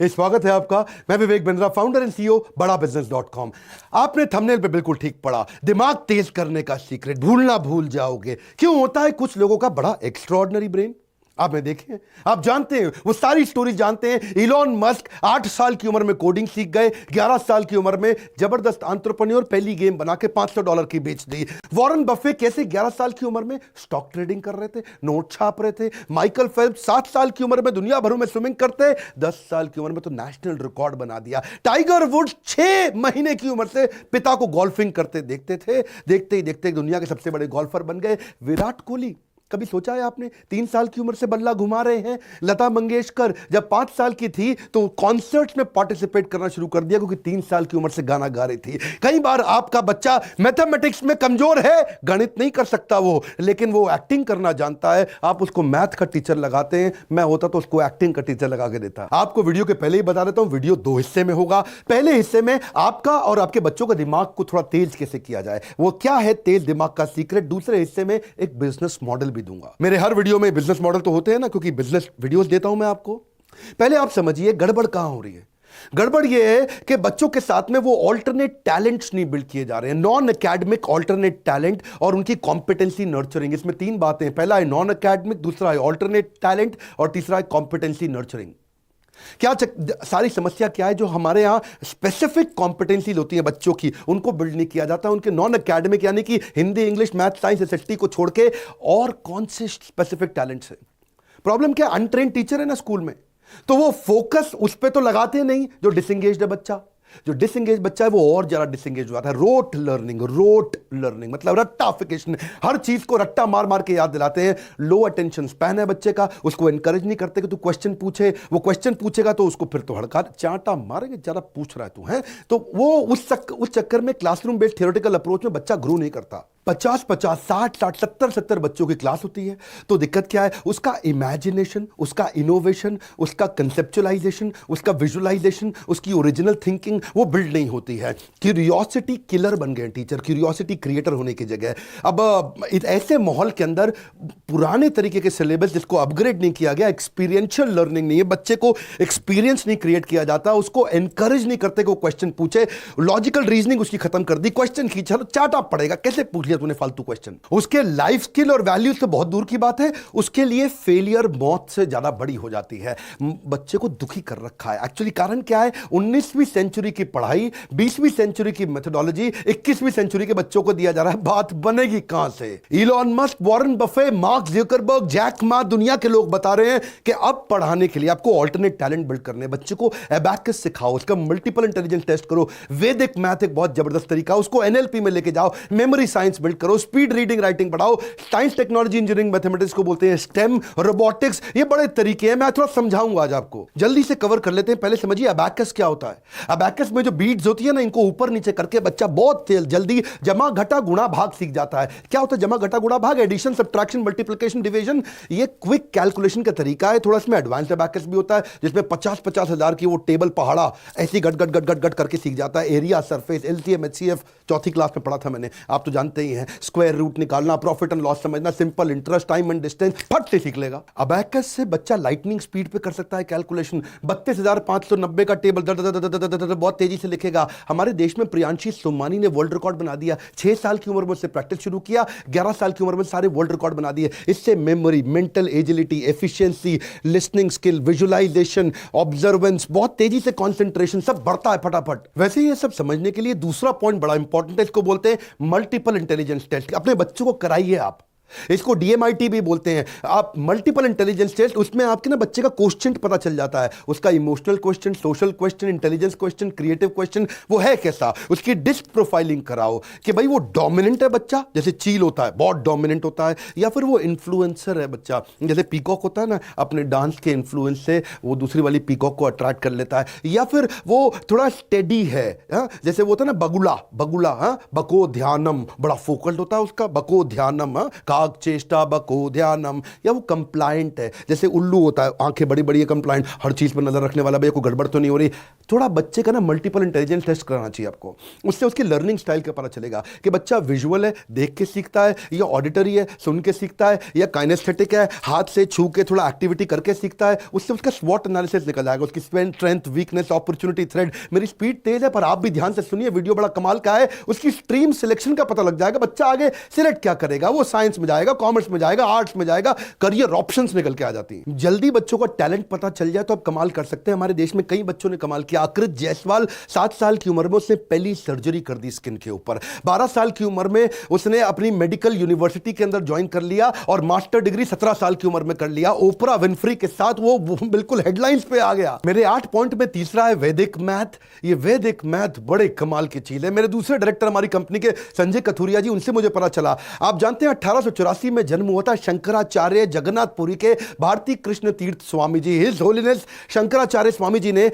स्वागत है आपका। मैं Vivek Bindra, founder and CEO बड़ा बिजनेस.com। आपने थंबनेल पे बिल्कुल ठीक पढ़ा, दिमाग तेज करने का सीक्रेट, भूलना भूल जाओगे। क्यों होता है कुछ लोगों का बड़ा एक्स्ट्रॉर्डिनरी ब्रेन? आपने देखे, आप जानते हैं, वो सारी स्टोरी जानते हैं। इलॉन मस्क 8 साल की उम्र में कोडिंग सीख गए, 11 साल की उम्र में जबरदस्त एंटरप्रेन्योर, पहली गेम बना के $500 की बेच दी। वॉरेन बफे कैसे 11 साल की उम्र में स्टॉक ट्रेडिंग कर रहे थे, नोट छाप रहे थे। माइकल फेल्प्स 7 साल की उम्र में दुनिया भर में स्विमिंग करते, 10 साल की उम्र में तो नेशनल रिकॉर्ड बना दिया। टाइगर वुड्स 6 महीने की उम्र से पिता को गोल्फिंग करते देखते थे, देखते ही देखते दुनिया के सबसे बड़े गोल्फर बन गए। विराट कोहली, कभी सोचा है आपने, 3 साल की उम्र से बल्ला घुमा रहे हैं। लता मंगेशकर जब 5 साल की थी तो कॉन्सर्ट्स में पार्टिसिपेट करना शुरू कर दिया क्योंकि 3 साल की उम्र से गाना गा रही थी। कई बार आपका बच्चा मैथमेटिक्स में कमजोर है, गणित नहीं कर सकता वो, लेकिन वो एक्टिंग करना जानता है। आप उसको मैथ का टीचर लगाते हैं, मैं होता तो उसको एक्टिंग का टीचर लगा के देता। आपको वीडियो के पहले ही बता देता हूं, वीडियो 2 हिस्से में होगा। पहले हिस्से में आपका और आपके बच्चों का दिमाग को थोड़ा तेज कैसे किया जाए, वो क्या है तेज दिमाग का सीक्रेट। दूसरे हिस्से में एक बिजनेस मॉडल भी दूंगा। मेरे हर वीडियो में बिजनेस मॉडल तो होते हैं ना, क्योंकि बिजनेस वीडियोस देता हूं मैं आपको। पहले आप समझिए गड़बड़ कहां हो रही है। गड़बड़ यह है कि बच्चों के साथ में वो ऑल्टरनेट टैलेंट्स नहीं बिल्ड किए जा रहे हैं, नॉन एकेडमिक ऑल्टरनेट टैलेंट और उनकी कॉम्पिटेंसी नर्चरिंग। इसमें 3 बातें, पहला है नॉन एकेडमिक, दूसरा है ऑल्टरनेट टैलेंट और तीसरा है कॉम्पिटेंसी नर्चरिंग। क्या सारी समस्या क्या है, जो हमारे यहां स्पेसिफिक कॉम्पिटेंसी होती है बच्चों की, उनको बिल्ड नहीं किया जाता। उनके नॉन एकेडमिक यानी कि Hindi, English, math, science, SST को छोड़ के और कौन से स्पेसिफिक टैलेंट्स है। प्रॉब्लम क्या, अनट्रेन्ड टीचर है ना स्कूल में, तो वो फोकस उस पर तो लगाते नहीं। जो डिसएंगेज्ड है बच्चा, जो डिसएंगेज बच्चा है वो और ज्यादा डिसएंगेज हो जाता है। रोट लर्निंग मतलब रट्टाफिकेशन, हर चीज को रट्टा मार मार के याद दिलाते हैं। लो अटेंशन स्पैन है बच्चे का, उसको एनकरेज नहीं करते कि तू क्वेश्चन पूछे। वो क्वेश्चन पूछेगा तो उसको फिर तो हड़का चांटा मारेंगे, ज्यादा पूछ रहा है तू है, तो वो उस चक्कर में क्लासरूम बेस्ड थियोरेटिकल अप्रोच में बच्चा ग्रो नहीं करता। 50-50, 60-60, 70-70 बच्चों की क्लास होती है, तो दिक्कत क्या है, उसका इमेजिनेशन, उसका इनोवेशन, उसका कंसेप्चुअलाइजेशन, उसका विजुअलाइजेशन, उसकी ओरिजिनल थिंकिंग वो बिल्ड नहीं होती है। क्यूरियोसिटी किलर बन गए टीचर, क्यूरियोसिटी क्रिएटर होने की जगह। अब ऐसे माहौल के अंदर पुराने तरीके के सिलेबस जिसको अपग्रेड नहीं किया गया, एक्सपीरियंशियल लर्निंग नहीं है, बच्चे को एक्सपीरियंस नहीं क्रिएट किया जाता, उसको एनकरेज नहीं करते कि वो क्वेश्चन पूछे। लॉजिकल रीजनिंग उसकी खत्म कर दी, क्वेश्चन की चलो चाटा पड़ेगा, कैसे पूछ लिया तूने फालतू क्वेश्चन। उसके लाइफ स्किल और वैल्यू से बहुत दूर की बात है, उसके लिए फेलियर मौत से ज्यादा बड़ी हो जाती है। बच्चे को दुखी कर रखा है। एक्चुअली कारण क्या है, 19वीं सेंचुरी की पढ़ाई, 20वीं सेंचुरी की मेथोडोलॉजी 21वीं सेंचुरी के बच्चों को दिया जा रहा है। बात बनेगी कहां से? Elon Musk, Warren Buffett, Mark Zuckerberg, Jack Ma, दुनिया के लोग बता रहे हैं कि अब पढ़ाने के लिए आपको ऑल्टरनेट टैलेंट बिल्ड करने, बच्चे को एबैकस सिखाओ, उसका मल्टीपल इंटेलिजेंस टेस्ट करो। वैदिक मैथ एक बहुत जबरदस्त तरीका, उसको एनएलपी में लेके जाओ, मेमोरी साइंस बिल्ड करो, स्पीड रीडिंग राइटिंग पढ़ाओ। साइंस, टेक्नोलॉजी, इंजीनियरिंग, मैथमेटिक्स को बोलते हैं स्टेम, रोबोटिक्स, ये बड़े तरीके हैं। मैं थोड़ा समझाऊंगा आज आपको, जल्दी से कवर कर लेते हैं। पहले समझिए अबैकस क्या होता है। अबैकस में जो बीट्स होती है ना, इनको ऊपर नीचे करके बच्चा बहुत जल्दी जमा घटा गुणा भाग सीख जाता है। क्या होता है जमा घटा गुणा भाग? एडिशन, सब्ट्रैक्शन, मल्टीप्लिकेशन, डिवीजन, ये क्विक कैलकुलेशन का तरीका है। थोड़ा इसमें एडवांस अबैकस भी होता है, जिसमें 50-50 हजार की वो टेबल पहाड़ा ऐसी गट गट गट गट गट करके सीख जाता है। एरिया, सरफेस, एलसीएम, एचसीएफ चौथी क्लास में पढ़ा था मैंने, आप तो जानते ही हैं। स्क्वायर रूट निकालना, प्रॉफिट एंड लॉस समझना, simple interest, time and distance फट से सीख लेगा। अबैकस से बच्चा लाइटनिंग स्पीड पे कर सकता है कैलकुलेशन। 32,590 का टेबल बहुत तेजी से लिखेगा। हमारे देश में प्रियांशी सोमानी ने वर्ल्ड रिकॉर्ड बना दिया। 6 साल की उम्र में उससे प्रैक्टिस शुरू किया, 11 साल की उम्र में सारे वर्ल्ड रिकॉर्ड बना दिए। इससे memory, mental agility, efficiency, listening skill, visualisation, observance, बहुत तेजी से कंसंट्रेशन सब बढ़ता है फटाफट। वैसे ये सब समझने के लिए दूसरा पॉइंट बड़ा इंपॉर्टेंट है, इसको बोलते हैं मल्टीपल इंटेलिजेंस टेस्ट। अपने बच्चों को कराइए आप, इसको डीएमआईटी भी बोलते हैं आप, मल्टीपल इंटेलिजेंस टेस्ट। उसमें आपके ना बच्चे का क्वेश्चन पता चल जाता है, उसका emotional question, social question, intelligence question, creative question, वो है कैसा। उसकी डिस्क प्रोफाइलिंग कराओ कि भाई वो डोमिनेंट है बच्चा, जैसे चील होता है बहुत डोमिनेंट होता है, या फिर वो इन्फ्लुएंसर है बच्चा, जैसे पीकॉक होता है ना, अपने डांस के इन्फ्लुएंस से वो दूसरी वाली पीकॉक को अट्रैक्ट कर लेता है। या फिर वो थोड़ा स्टेडी है, जैसे वो होता है ना बगुला, बको ध्यानम, बड़ा फोकल्ड होता है उसका, बको ध्यानम, जाग चेष्टा बको ध्यानम, या वो कंप्लायंट है, जैसे उल्लू होता है, आंखें बड़ी बड़ी है, कंप्लायंट, हर चीज पर नजर रखने वाला, भैया कोई गड़बड़ तो नहीं हो रही। थोड़ा बच्चे का ना मल्टीपल इंटेलिजेंस टेस्ट कराना चाहिए आपको, उससे उसकी लर्निंग स्टाइल का पता चलेगा कि बच्चा विजुअल है, देख के सीखता है, या ऑडिटरी है, सुन के सीखता है, या काइनेस्थेटिक है, हाथ से छू के थोड़ा एक्टिविटी करके सीखता है। उससे उसका स्वॉट एनालिसिस निकल जाएगा, उसकी स्ट्रेंथ, वीकनेस, अपॉर्चुनिटी, थ्रेड। मेरी स्पीड तेज है पर आप भी ध्यान से सुनिए, वीडियो बड़ा कमाल का है। उसकी स्ट्रीम सिलेक्शन का पता लग जाएगा, बच्चा आगे सिलेक्ट क्या करेगा, वो साइंस में जाएगा, कॉमर्स में जाएगा, आर्ट्स में जाएगा, करियर ऑप्शंस निकल के आ जाती हैं। जल्दी बच्चों का टैलेंट पता चल जाए तो आप कमाल कर सकते हैं। हमारे देश में कई बच्चों ने कमाल किया। आकृत जायसवाल 7 साल की उम्र में उसने पहली सर्जरी कर दी स्किन के ऊपर। 12 साल की उम्र में उसने अपनी मेडिकल यूनिवर्सिटी के अंदर ज्वाइन कर लिया और मास्टर डिग्री 17 साल की उम्र में कर लिया। ओपरा विनफ्री के साथ वो बिल्कुल हेडलाइंस पे आ गया। मेरे 8 पॉइंट में तीसरा है वैदिक मैथ। ये वैदिक मैथ बड़े कमाल की चीज है। मेरे दूसरे डायरेक्टर हमारी कंपनी के संजय कथुरिया जी, उनसे मुझे पता चला, आप जानते हैं 1884 में जन्म हुआ था शंकराचार्य जगन्नाथपुरी के भारती कृष्ण तीर्थ स्वामी जी, हिज होलीनेस शंकराचार्य स्वामी जी ने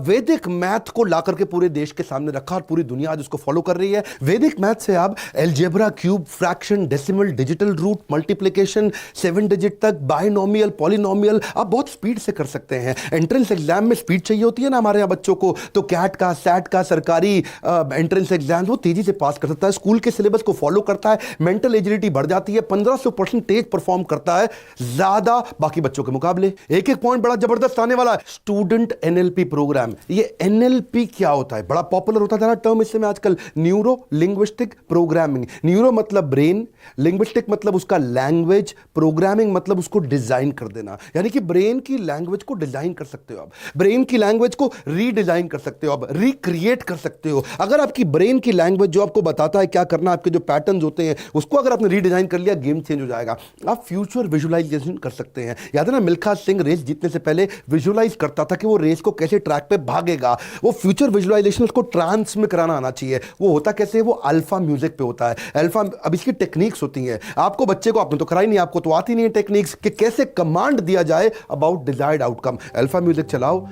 वैदिक मैथ को लाकर के पूरे देश के सामने रखा और पूरी दुनिया आज उसको फॉलो कर रही है। वैदिक मैथ से आप algebra, cube, fraction, decimal, digital root, multiplication, 7 digit तक, बाइनोमियल, पॉलिनोमियल आप बहुत स्पीड से कर सकते हैं। एंट्रेंस एग्जाम में स्पीड चाहिए होती है ना हमारे यहाँ बच्चों को, तो कैट का, सैट का, सरकारी एंट्रेंस एग्जाम वो तेजी से पास कर सकता है, स्कूल के सिलेबस को फॉलो करता है, मेंटल एजिलिटी बढ़ जाती है, 1500% तेज परफॉर्म करता है ज्यादा बाकी बच्चों के मुकाबले। एक एक पॉइंट बड़ा जबरदस्त आने वाला है, स्टूडेंट एनएलपी प्रोग्राम। ये एनएलपी क्या होता है, बड़ा पॉपुलर होता था ना टर्म इस समय आजकल, न्यूरो लिंग्विस्टिक प्रोग्रामिंग। न्यूरो मतलब ब्रेन, लिंग्विस्टिक मतलब उसका लैंग्वेज, प्रोग्रामिंग मतलब उसको डिजाइन कर देना, यानी कि ब्रेन की लैंग्वेज को डिजाइन कर सकते हो आप, ब्रेन की लैंग्वेज को रीडिजाइन कर सकते हो आप, रिक्रिएट कर सकते हो। अगर आपकी ब्रेन की लैंग्वेज जो आपको बताता है क्या करना, आपके जो पैटर्न्स होते हैं उसको अगर आपने रीडिजाइन कर लिया, गेम चेंज हो जाएगा। आप फ्यूचर विजुअलाइजेशन कर सकते हैं। याद है ना मिल्खा सिंह रेस जीतने से पहले विजुअलाइज करता था कि वो रेस को कैसे ट्रैक पे भागेगा। वो फ्यूचर विजुअलाइजेशन उसको ट्रांस में कराना आना चाहिए। वो होता कैसे, वो अल्फा म्यूजिक पे होता है। अल्फा, अब इसकी टेक्निक्स होती हैं, आपको बच्चे को, आपने तो कराई नहीं, आपको तो आती नहीं है टेक्निक्स कि कैसे कमांड दिया जाए about desired outcome. Alpha music चलाओ,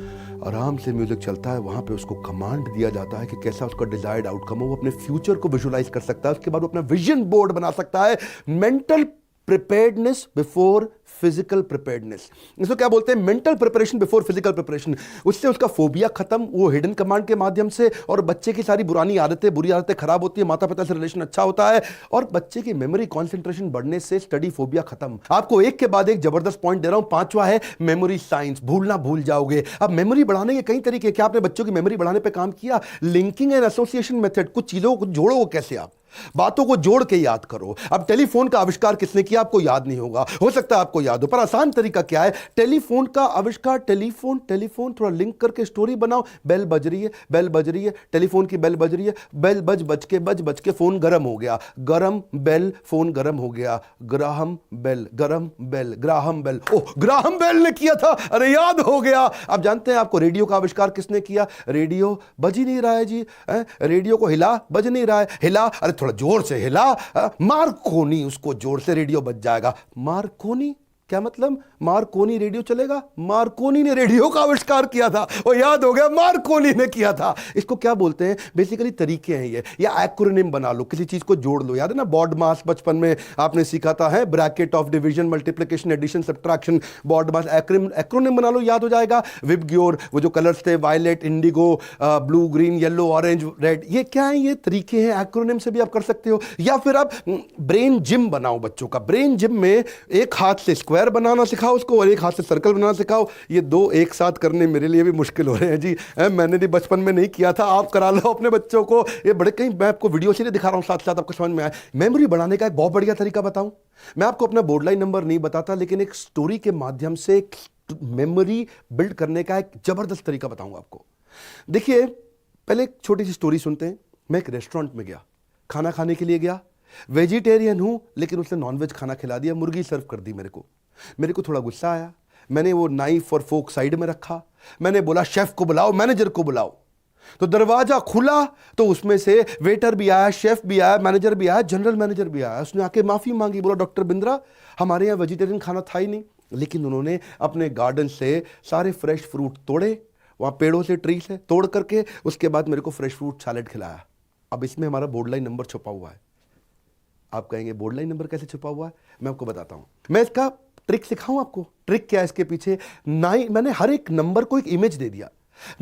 आराम से म्यूजिक चलता है, वहां पे उसको कमांड दिया जाता है कि कैसा उसका डिजायर्ड आउटकम हो। वो अपने फ्यूचर को विजुअलाइज कर सकता है, उसके बाद वो अपना विजन बोर्ड बना सकता है। Mental preparedness before physical preparedness, इसको क्या बोलते हैं, mental preparation before physical preparation. उससे उसका फोबिया खत्म, वो हिडन कमांड के माध्यम से, और बच्चे की सारी पुरानी आदतें, बुरी आदतें खराब होती है, माता पिता से रिलेशन अच्छा होता है, और बच्चे की मेमोरी कंसंट्रेशन बढ़ने से स्टडी फोबिया खत्म। आपको एक के बाद एक जबरदस्त पॉइंट दे रहा हूं। 5वां है मेमोरी साइंस, भूलना भूल जाओगे। अब मेमोरी बढ़ाने के कई तरीके, क्या आपने बच्चों की मेमोरी बढ़ाने पर काम किया? लिंकिंग एंड एसोसिएशन मेथड, कुछ चीजों को जोड़ो, कैसे आप बातों को जोड़ के याद करो। अब टेलीफोन का आविष्कार किसने किया, आपको याद नहीं होगा, हो सकता है आपको याद हो, पर आसान तरीका क्या है, टेलीफोन का आविष्कार, टेलीफोन टेलीफोन थोड़ा लिंक करके स्टोरी बनाओ। बेल बज रही है, बेल बज रही है, टेलीफोन की बेल बज रही है, बेल बज के फोन गर्म हो गया, गरम बेल, फोन गर्म हो गया, ग्राहम बेल, गरम बेल, ग्राहम बेल, ओह ग्राहम बेल ने किया था, अरे याद हो गया। आप जानते हैं आपको रेडियो का आविष्कार किसने किया? रेडियो बज ही नहीं रहा है जी, रेडियो को हिला, बज नहीं रहा है, हिला, अरे थोड़ा जोर से हिला, मार्कोनी, उसको जोर से रेडियो बज जाएगा। मार्कोनी क्या मतलब? मार्कोनी रेडियो चलेगा? मार्कोनी ने रेडियो का आविष्कार किया था, वो याद हो गया, मार्कोनी ने किया था। इसको क्या बोलते हैं? बेसिकली तरीके हैं ये, या एक्रोनिम बना लो, किसी चीज को जोड़ लो। याद है ना बॉड मास, बचपन में आपने सीखा था, है bracket of division, multiplication, addition, subtraction, BODMAS, acronym बना लो, याद हो जाएगा। विबग्योर, वो जो कलर्स थे, violet, indigo, blue, green, yellow, orange, red, ये क्या है? ये तरीके हैं, एक्रोनिम से भी आप कर सकते हो। या फिर आप ब्रेन जिम बनाओ बच्चों का। ब्रेन जिम में एक हाथ से स्क्वायर बनाना सिखाओ उसको और एक हाथ से सर्कल बनाना सिखाओ। ये दो एक साथ करने मेरे लिए भी मुश्किल हो रहे हैं जी, मैंने भी बचपन में नहीं किया था, आप करा लो अपने बच्चों को। ये बड़े, कहीं मैं आपको वीडियो से दिखा रहा हूं, साथ साथ आपको समझ में आए। मेमोरी बढ़ाने का एक बहुत बढ़िया तरीका बताऊं, मैं आपको अपना बोर्ड लाइन नंबर नहीं बताता, लेकिन एक स्टोरी के माध्यम से मेमोरी बिल्ड करने का एक जबरदस्त तरीका बताऊंगा आपको। देखिए, पहले एक छोटी सी स्टोरी सुनते हैं। मैं एक रेस्टोरेंट में गया, खाना खाने के लिए गया, वेजिटेरियन हूं लेकिन उसने नॉनवेज खाना खिला दिया, मुर्गी सर्व कर दी मेरे को थोड़ा गुस्सा आया। मैंने वो नाइफ और फोक साइड में रखा, मैंने बोला शेफ को बुलाओ, मैनेजर को बुलाओ। तो दरवाजा खुला तो उसमें से वेटर भी आया, शेफ भी आया, मैनेजर भी आया, जनरल मैनेजर भी आया। उसने आके माफी मांगी, बोला डॉक्टर बिंद्रा हमारे यहाँ वेजिटेरियन खाना था ही नहीं, लेकिन उन्होंने अपने गार्डन से सारे फ्रेश फ्रूट तोड़े, वहां पेड़ों से, ट्री से तोड़ करके, उसके बाद मेरे को फ्रेश फ्रूट सैलेड खिलाया। अब इसमें हमारा बोर्ड लाइन नंबर छुपा हुआ है। आप कहेंगे बोर्ड लाइन नंबर कैसे छुपा हुआ है? मैं आपको बताता हूं, मैं इसका ट्रिक सिखाऊं आपको। ट्रिक क्या है इसके पीछे? 9, मैंने हर एक नंबर को एक इमेज दे दिया।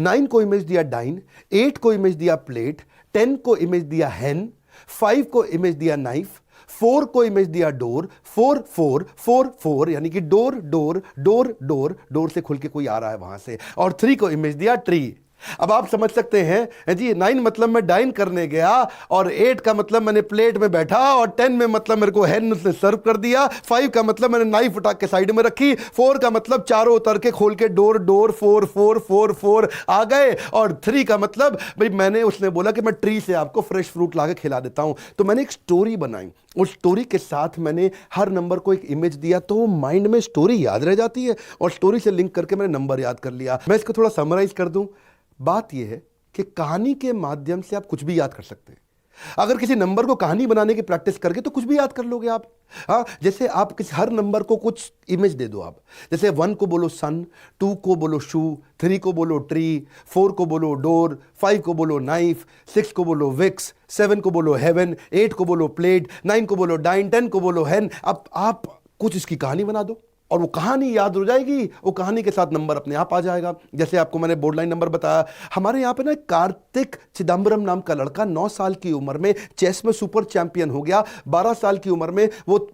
9 को इमेज दिया डाइन, 8 को इमेज दिया प्लेट, 10 को इमेज दिया हैन, 5 को इमेज दिया नाइफ, 4 को इमेज दिया डोर, 4 4 4 4 यानी कि door door door door, door से खुल के कोई आ रहा है वहां से, और 3 को इमेज दिया ट्री। अब आप समझ सकते हैं जी, 9 मतलब मैं डाइन करने गया, और 8 का मतलब मैंने प्लेट में बैठा, और 10 में मतलब मेरे को हैन उसने सर्व कर दिया, 5 का मतलब मैंने नाइफ उठा के साइड में रखी, 4 का मतलब चारों उतर के खोल के डोर डोर 4 4 4 4 आ गए, और 3 का मतलब भाई मैंने, उसने बोला कि मैं ट्री से आपको फ्रेश फ्रूट ला के खिला देता हूं। तो मैंने एक स्टोरी बनाई, उस स्टोरी के साथ मैंने हर नंबर को एक इमेज दिया, तो माइंड में स्टोरी याद रह जाती है, और स्टोरी से लिंक करके मैंने नंबर याद कर लिया। मैं इसको थोड़ा समराइज कर दूं। बात यह है कि कहानी के माध्यम से आप कुछ भी याद कर सकते हैं। अगर किसी नंबर को कहानी बनाने की प्रैक्टिस करके तो कुछ भी याद कर लोगे आप। हाँ, जैसे आप किसी हर नंबर को कुछ इमेज दे दो आप, जैसे 1 को बोलो सन, 2 को बोलो शू, 3 को बोलो ट्री, 4 को बोलो डोर, 5 को बोलो नाइफ, 6 को बोलो विक्स, 7 को बोलो हेवन, 8 को बोलो प्लेट, 9 को बोलो डाइन, 10 को बोलो हैन। अब आप कुछ इसकी कहानी बना दो, और वो कहानी याद हो जाएगी, वो कहानी के साथ नंबर अपने आप आ जाएगा। जैसे आपको मैंने बोर्ड लाइन नंबर बताया, हमारे यहाँ पे ना कार्तिक चिदम्बरम नाम का लड़का 9 साल की उम्र में चेस में सुपर चैंपियन हो गया, 12 साल की उम्र में वो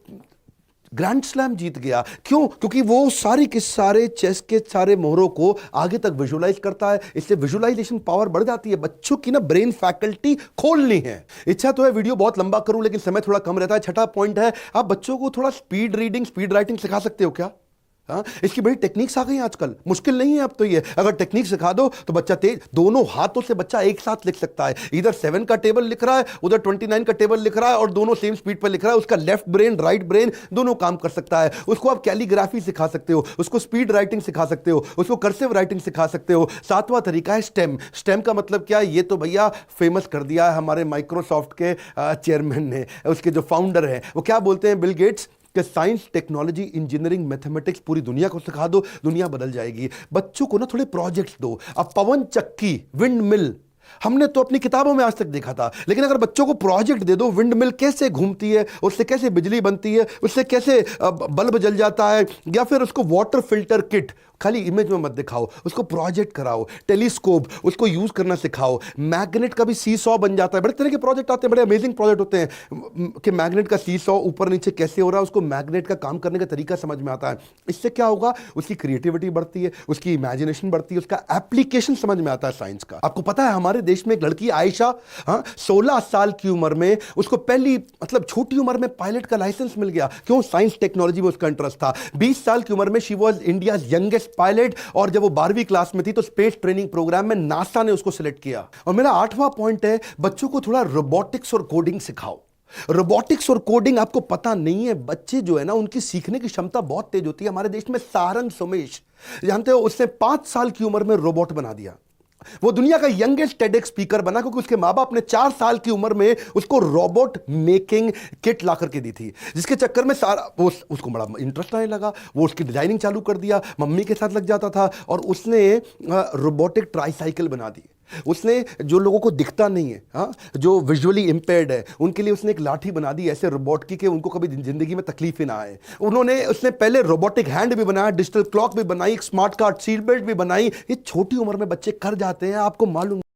ग्रैंड स्लैम जीत गया। क्यों? क्योंकि वो सारे के सारे चेस के सारे मोहरों को आगे तक विजुलाइज करता है, इससे विजुलाइजेशन पावर बढ़ जाती है। बच्चों की ना ब्रेन फैकल्टी खोलनी है। इच्छा तो है वीडियो बहुत लंबा करूं, लेकिन समय थोड़ा कम रहता है। छठा पॉइंट है, आप बच्चों को थोड़ा स्पीड रीडिंग, स्पीड राइटिंग सिखा सकते हो क्या? हाँ, इसकी बड़ी टेक्निक्स आ गई हैं आजकल, मुश्किल नहीं है अब तो ये। अगर टेक्निक सिखा दो तो बच्चा तेज, दोनों हाथों से बच्चा एक साथ लिख सकता है। इधर 7 का टेबल लिख रहा है, उधर 29 का टेबल लिख रहा है, और दोनों सेम स्पीड पर लिख रहा है। उसका लेफ्ट ब्रेन, राइट ब्रेन दोनों काम कर सकता है। उसको आप कैलीग्राफी सिखा सकते हो, उसको स्पीड राइटिंग सिखा सकते हो, उसको कर्सिव राइटिंग सिखा सकते हो। 7वां तरीका है स्टेम। स्टेम का मतलब क्या है? ये तो भैया फेमस कर दिया है हमारे माइक्रोसॉफ्ट के चेयरमैन ने, उसके जो फाउंडर हैं वो क्या बोलते हैं, बिल गेट्स, कि साइंस, टेक्नोलॉजी, इंजीनियरिंग, मैथमेटिक्स पूरी दुनिया को सिखा दो, दुनिया बदल जाएगी। बच्चों को ना थोड़े प्रोजेक्ट्स दो। अब पवन चक्की, विंड मिल, हमने तो अपनी किताबों में आज तक देखा था, लेकिन अगर बच्चों को प्रोजेक्ट दे दो, विंड मिल कैसे घूमती है, उससे कैसे बिजली बनती है, उससे कैसे बल्ब जल जाता है, या फिर उसको वाटर फिल्टर किट, खाली इमेज में मत दिखाओ, उसको प्रोजेक्ट कराओ। टेलीस्कोप, उसको यूज करना सिखाओ। मैग्नेट का भी सीसॉ बन जाता है। बड़े तरह के प्रोजेक्ट आते हैं, बड़े अमेजिंग प्रोजेक्ट होते हैं कि मैग्नेट का सीसॉ ऊपर नीचे कैसे हो रहा है, उसको मैग्नेट का काम करने का तरीका समझ में आता है। इससे क्या होगा? उसकी क्रिएटिविटी बढ़ती है, उसकी इमेजिनेशन बढ़ती है, उसका एप्लीकेशन समझ में आता है साइंस का। आपको पता है हमारे देश में एक लड़की आयशा, 16 साल की उम्र में उसको पहली, मतलब छोटी उम्र में पायलट का लाइसेंस मिल गया। क्यों? साइंस टेक्नोलॉजी में उसका इंटरेस्ट था। 20 साल की उम्र में she was India youngest pilot, और जब वो 12वीं क्लास में थी तो स्पेस ट्रेनिंग प्रोग्राम में नासा ने उसको सिलेक्ट किया। और मेरा 8वां पॉइंट है, बच्चों को थोड़ा रोबोटिक्स और कोडिंग सिखाओ। रोबोटिक्स और कोडिंग आपको पता नहीं है, बच्चे जो है ना उनकी सीखने की क्षमता बहुत तेज होती है। हमारे देश में सारंग सोमेश, जानते हो, उसने 5 साल की उम्र में रोबोट बना दिया। वो दुनिया का यंगेस्ट टेडेक्स स्पीकर बना, क्योंकि उसके माँ बाप ने 4 साल की उम्र में उसको रोबोट मेकिंग किट ला करके दी थी, जिसके चक्कर में सारा उसको बड़ा इंटरेस्ट आने लगा। वो उसकी डिजाइनिंग चालू कर दिया, मम्मी के साथ लग जाता था, और उसने रोबोटिक ट्राईसाइकिल बना दी। उसने जो लोगों को दिखता नहीं है, हाँ, जो विजुअली इंपेयर्ड है, उनके लिए उसने एक लाठी बना दी ऐसे रोबोट की कि उनको कभी जिंदगी में तकलीफ ही ना आए। उसने पहले रोबोटिक हैंड भी बनाया, डिजिटल क्लॉक भी बनाई, एक स्मार्ट कार्ड सीट बेल्ट भी बनाई। ये छोटी उम्र में बच्चे कर जाते हैं, आपको मालूम।